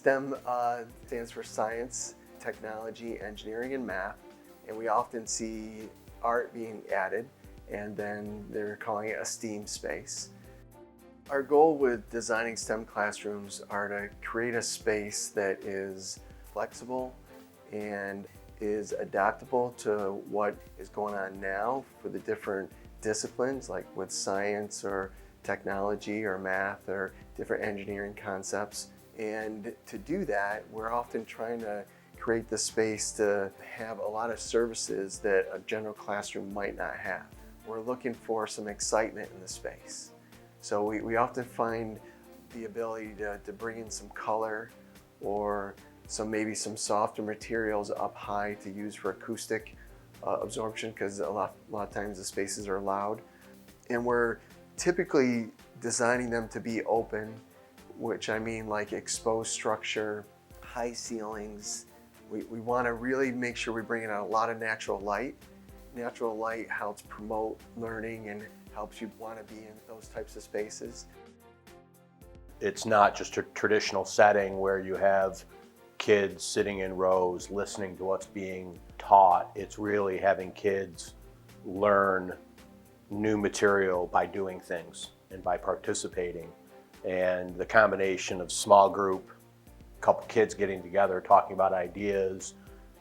STEM stands for science, technology, engineering, and math. And we often see art being added, and then they're calling it a STEAM space. Our goal with designing STEM classrooms are to create a space that is flexible and is adaptable to what is going on now for the different disciplines, like with science or technology or math or different engineering concepts. And to do that, we're often trying to create the space to have a lot of services that a general classroom might not have. We're looking for some excitement in the space. So we often find the ability to bring in some color or maybe some softer materials up high to use for acoustic absorption, because a lot of times the spaces are loud. And we're typically designing them to be open, which I mean like exposed structure, high ceilings. We want to really make sure we bring in a lot of natural light. Natural light helps promote learning and helps you want to be in those types of spaces. It's not just a traditional setting where you have kids sitting in rows listening to what's being taught. It's really having kids learn new material by doing things and by participating. And the combination of small group, a couple kids getting together talking about ideas,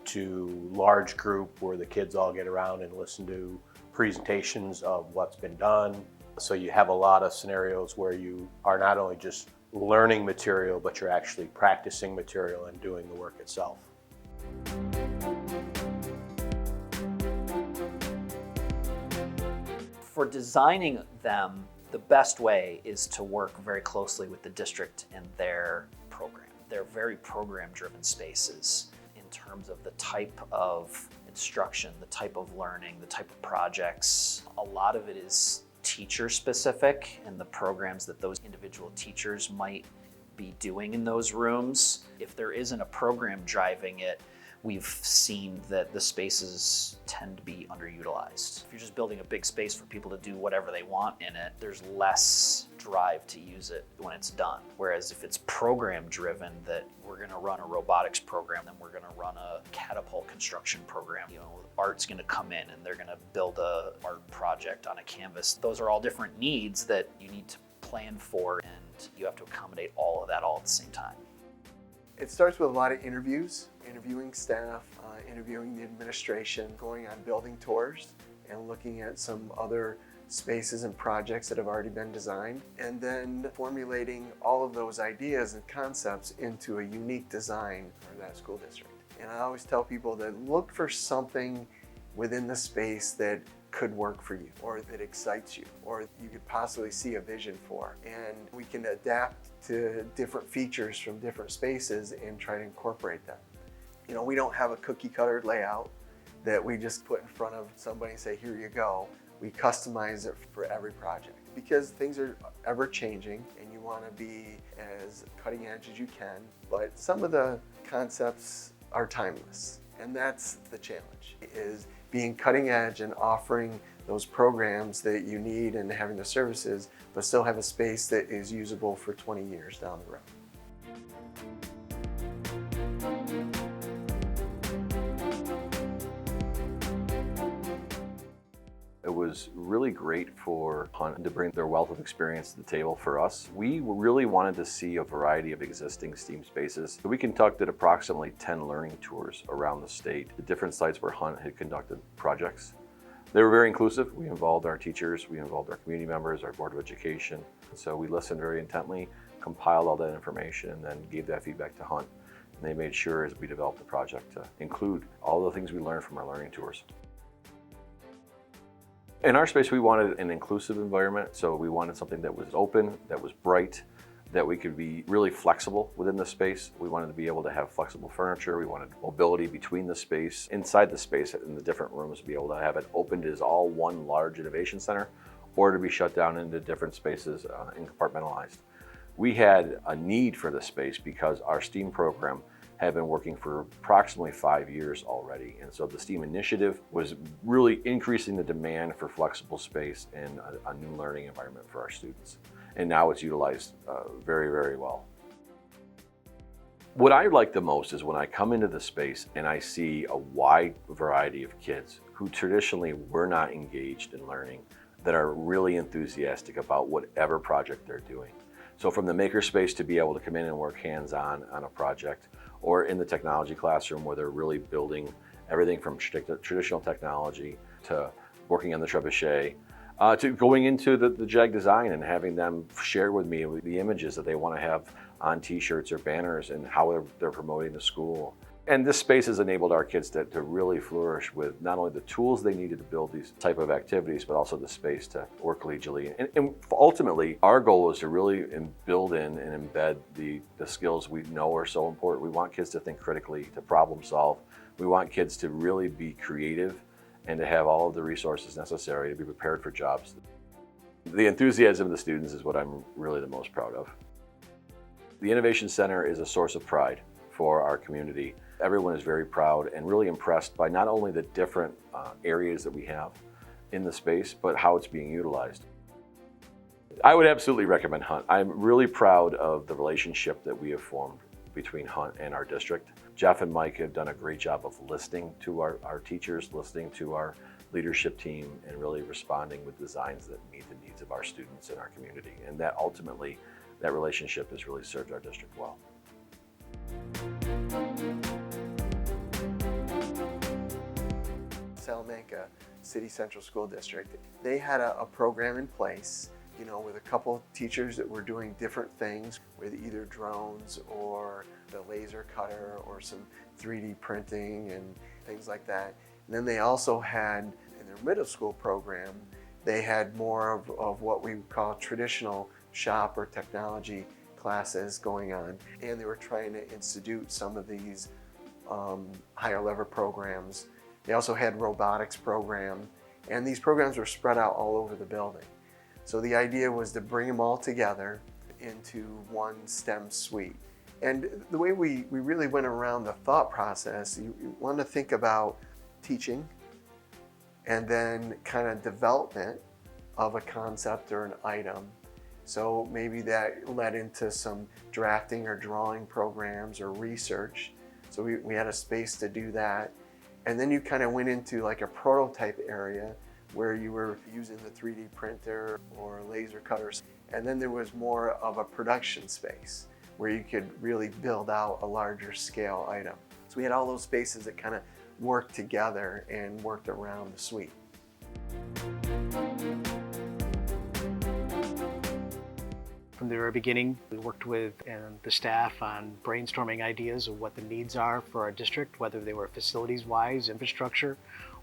to large group where the kids all get around and listen to presentations of what's been done. So you have a lot of scenarios where you are not only just learning material, but you're actually practicing material and doing the work itself. For designing them, the best way is to work very closely with the district and their program. They're very program-driven spaces in terms of the type of instruction, the type of learning, the type of projects. A lot of it is teacher specific and the programs that those individual teachers might be doing in those rooms. If there isn't a program driving it, we've seen that the spaces tend to be underutilized. If you're just building a big space for people to do whatever they want in it, there's less drive to use it when it's done. Whereas if it's program driven, that we're gonna run a robotics program, then we're gonna run a catapult construction program. You know, art's gonna come in and they're gonna build a art project on a canvas. Those are all different needs that you need to plan for, and you have to accommodate all of that all at the same time. It starts with a lot of interviews, interviewing staff, interviewing the administration, going on building tours, and looking at some other spaces and projects that have already been designed, and then formulating all of those ideas and concepts into a unique design for that school district. And I always tell people that look for something within the space that could work for you, or that excites you, or you could possibly see a vision for. And we can adapt to different features from different spaces and try to incorporate them. You know, we don't have a cookie cutter layout that we just put in front of somebody and say, here you go. We customize it for every project because things are ever changing and you want to be as cutting edge as you can, but some of the concepts are timeless. And that's the challenge, is being cutting edge and offering those programs that you need and having the services, but still have a space that is usable for 20 years down the road. It was really great for Hunt to bring their wealth of experience to the table for us. We really wanted to see a variety of existing STEAM spaces. We conducted approximately 10 learning tours around the state, the different sites where Hunt had conducted projects. They were very inclusive. We involved our teachers, we involved our community members, our Board of Education. So we listened very intently, compiled all that information, and then gave that feedback to Hunt. And they made sure as we developed the project to include all the things we learned from our learning tours. In our space, we wanted an inclusive environment, so we wanted something that was open, that was bright, that we could be really flexible within the space. We wanted to be able to have flexible furniture. We wanted mobility between the space, inside the space, in the different rooms, to be able to have it opened as all one large innovation center, or to be shut down into different spaces and compartmentalized. We had a need for this space because our STEAM program had been working for approximately 5 years already. And so the STEAM initiative was really increasing the demand for flexible space and a new learning environment for our students. And now it's utilized very, very well. What I like the most is when I come into the space and I see a wide variety of kids who traditionally were not engaged in learning, that are really enthusiastic about whatever project they're doing. So from the makerspace to be able to come in and work hands-on on a project, or in the technology classroom where they're really building everything from traditional technology to working on the trebuchet, to going into the JAG design and having them share with me the images that they want to have on t-shirts or banners and how they're promoting the school. And this space has enabled our kids to really flourish with not only the tools they needed to build these type of activities, but also the space to work collegially. And ultimately, our goal is to really build in and embed the skills we know are so important. We want kids to think critically, to problem solve. We want kids to really be creative and to have all of the resources necessary to be prepared for jobs. The enthusiasm of the students is what I'm really the most proud of. The Innovation Center is a source of pride for our community. Everyone is very proud and really impressed by not only the different areas that we have in the space, but how it's being utilized. I would absolutely recommend Hunt. I'm really proud of the relationship that we have formed between Hunt and our district. Jeff and Mike have done a great job of listening to our teachers, listening to our leadership team, and really responding with designs that meet the needs of our students and our community. And that ultimately, that relationship has really served our district well. Salamanca City Central School District, they had a program in place, you know, with a couple teachers that were doing different things with either drones or the laser cutter or some 3D printing and things like that. And then they also had, in their middle school program, they had more of what we call traditional shop or technology classes going on. And they were trying to institute some of these higher level programs. They also had robotics program, and these programs were spread out all over the building. So the idea was to bring them all together into one STEM suite. And the way we really went around the thought process, you want to think about teaching and then kind of development of a concept or an item. So maybe that led into some drafting or drawing programs or research. So we had a space to do that. And then you kind of went into like a prototype area where you were using the 3D printer or laser cutters. And then there was more of a production space where you could really build out a larger scale item. So we had all those spaces that kind of worked together and worked around the suite. From the very beginning, we worked with the staff on brainstorming ideas of what the needs are for our district, whether they were facilities-wise, infrastructure,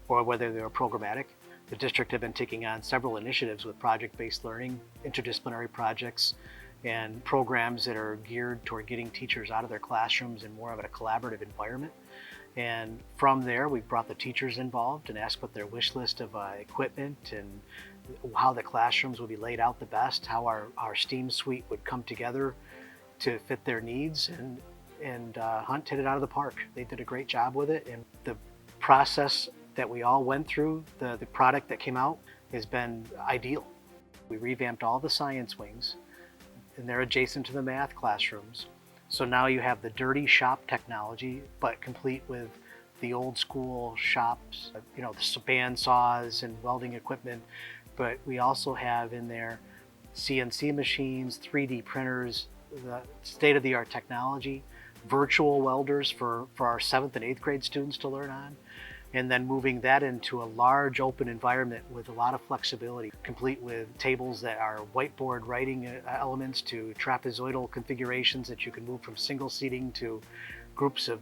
or whether they were programmatic. The district had been taking on several initiatives with project-based learning, interdisciplinary projects, and programs that are geared toward getting teachers out of their classrooms in more of a collaborative environment. And from there, we brought the teachers involved and asked what their wish list of equipment and how the classrooms would be laid out the best, how our STEAM suite would come together to fit their needs, and Hunt hit it out of the park. They did a great job with it, and the process that we all went through, the product that came out, has been ideal. We revamped all the science wings, and they're adjacent to the math classrooms. So now you have the dirty shop technology, but complete with the old school shops, you know, the band saws and welding equipment. But we also have in there CNC machines, 3D printers, the state-of-the-art technology, virtual welders for our 7th and 8th grade students to learn on, and then moving that into a large open environment with a lot of flexibility, complete with tables that are whiteboard writing elements to trapezoidal configurations that you can move from single seating to groups of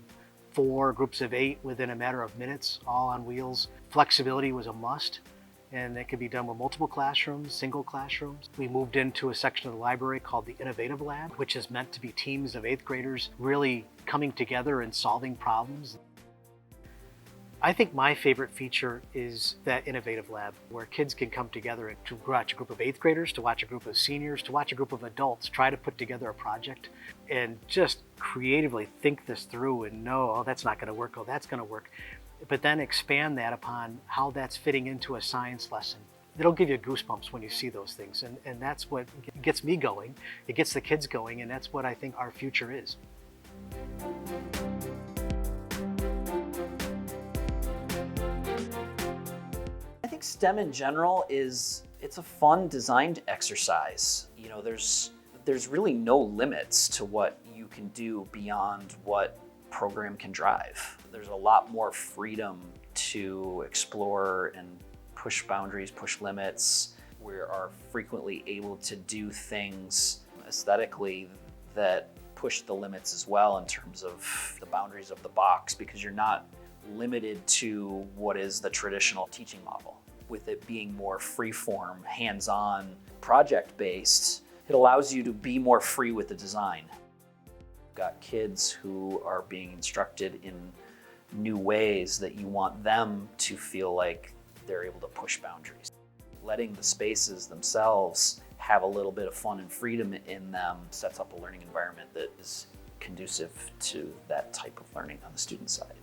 4, groups of 8 within a matter of minutes, all on wheels. Flexibility was a must, and that could be done with multiple classrooms, single classrooms. We moved into a section of the library called the Innovative Lab, which is meant to be teams of 8th graders really coming together and solving problems. I think my favorite feature is that Innovative Lab, where kids can come together and to watch a group of 8th graders, to watch a group of seniors, to watch a group of adults try to put together a project and just creatively think this through and know, oh, that's not going to work, oh, that's going to work. But then expand that upon how that's fitting into a science lesson. It'll give you goosebumps when you see those things, and that's what gets me going. It gets the kids going, and that's what I think our future is. I think STEM in general it's a fun designed exercise. You know, there's really no limits to what you can do beyond what program can drive. There's a lot more freedom to explore and push boundaries, push limits. We are frequently able to do things aesthetically that push the limits as well in terms of the boundaries of the box, because you're not limited to what is the traditional teaching model. With it being more free-form, hands-on, project-based, it allows you to be more free with the design. You've got kids who are being instructed in new ways that you want them to feel like they're able to push boundaries. Letting the spaces themselves have a little bit of fun and freedom in them sets up a learning environment that is conducive to that type of learning on the student side.